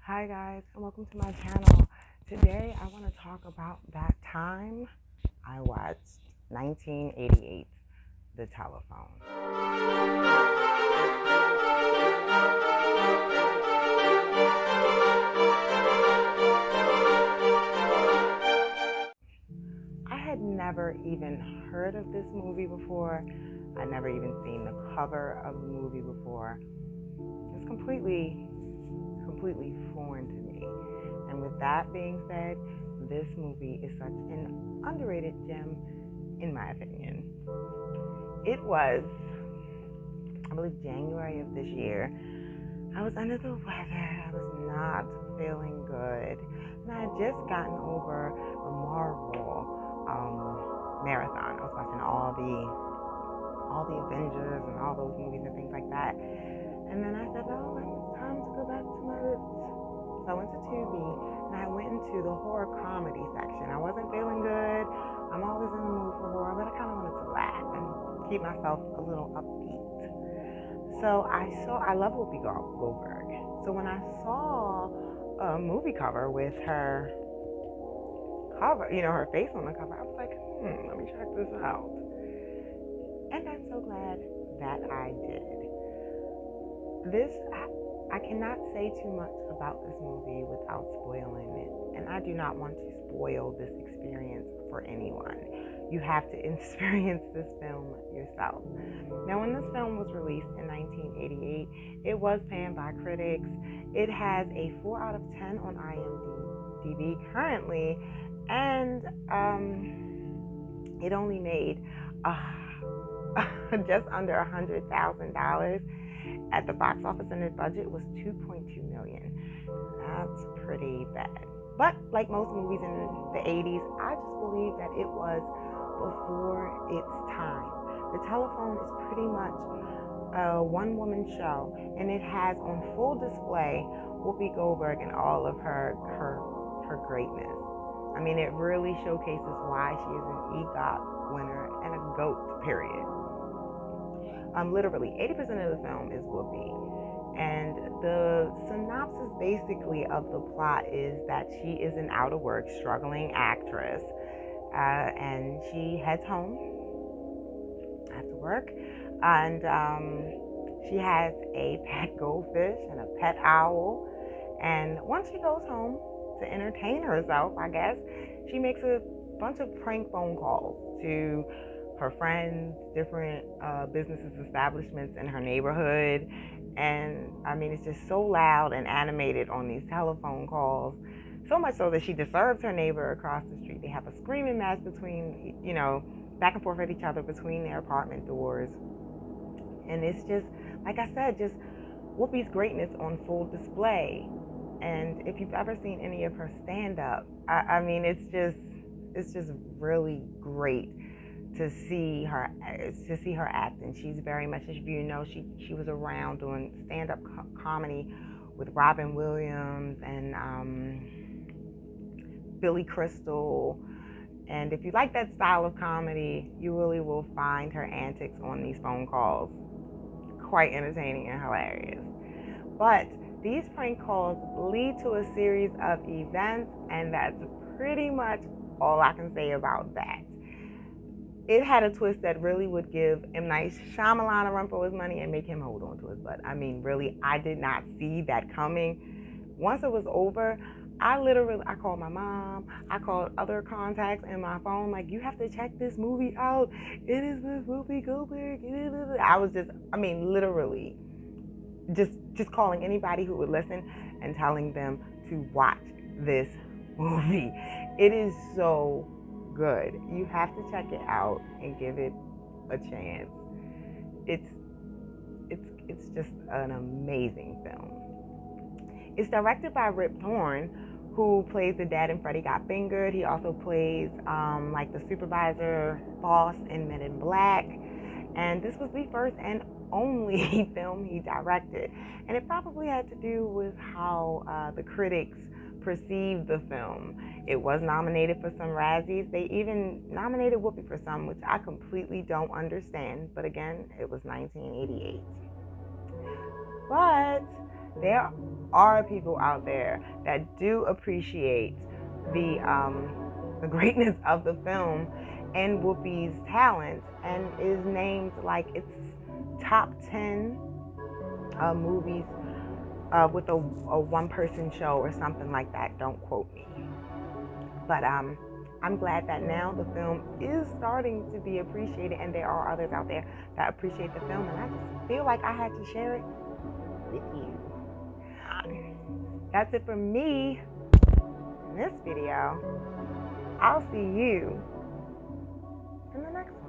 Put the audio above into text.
Hi guys, and welcome to my channel. Today I want to talk about that time I watched 1988, The Telephone. I had never even heard of this movie before. I'd never even seen the cover of the movie before. It's completely foreign to me. And with that being said, this movie is such an underrated gem, in my opinion. It was, I believe, January of this year. I was under the weather. I was not feeling good. And I had just gotten over the Marvel marathon. I was watching all the Avengers and all those movies and things like that. And then I said, oh, it's time to go back to my roots. So I went to Tubi and I went into the horror comedy section. I wasn't feeling good. I'm always in the mood for horror, but I kind of wanted to laugh and keep myself a little upbeat. So I love Whoopi Goldberg. So when I saw a movie cover with her cover, her face on the cover, I was like, let me check this out. And I'm so glad that I did. I cannot say too much about this movie without spoiling it. And I do not want to spoil this experience for anyone. You have to experience this film yourself. Now, when this film was released in 1988, it was panned by critics. It has a 4 out of 10 on IMDb currently. And it only made just under $100,000 at the box office, and its budget was $2.2 million. That's pretty bad. But like most movies in the 80s, I just believe that it was before its time. The Telephone is pretty much a one-woman show, and it has on full display Whoopi Goldberg and all of her greatness. I mean, it really showcases why she is an EGOT winner and a GOAT, period. Literally, 80% of the film is Whoopi. And the synopsis basically of the plot is that she is an out-of-work, struggling actress. And she heads home after work. And she has a pet goldfish and a pet owl. And once she goes home to entertain herself, I guess, she makes a bunch of prank phone calls to her friends, different businesses, establishments in her neighborhood. And I mean, it's just so loud and animated on these telephone calls, so much so that she disturbs her neighbor across the street. They have a screaming match between, back and forth at each other between their apartment doors. And it's just, like I said, just Whoopi's greatness on full display. And if you've ever seen any of her stand-up, I mean, it's just really great to see her acting. She's very much, as you know, she was around doing stand-up comedy with Robin Williams and Billy Crystal. And if you like that style of comedy, you really will find her antics on these phone calls quite entertaining and hilarious. But these prank calls lead to a series of events, and that's pretty much all I can say about that. It had a twist that really would give M. Night Shyamalan a run for his money and make him hold on to his butt. I mean, really, I did not see that coming. Once it was over, I called my mom. I called other contacts in my phone, like, you have to check this movie out. It is with Whoopi Goldberg. I was literally just calling anybody who would listen and telling them to watch this movie. It is so good. You have to check it out and give it a chance. It's just an amazing film. It's directed by Rip Torn, who plays the dad in Freddy Got Fingered. He also plays like the supervisor boss in Men in Black. And this was the first and only film he directed. And it probably had to do with how the critics perceived the film. It was nominated for some Razzies. They even nominated Whoopi for some, which I completely don't understand. But again, it was 1988. But there are people out there that do appreciate the greatness of the film and Whoopi's talent, and is named like it's top 10 movies with a one-person show or something like that. Don't quote me. But I'm glad that now the film is starting to be appreciated, and there are others out there that appreciate the film, and I just feel like I had to share it with you. That's it for me in this video. I'll see you in the next one.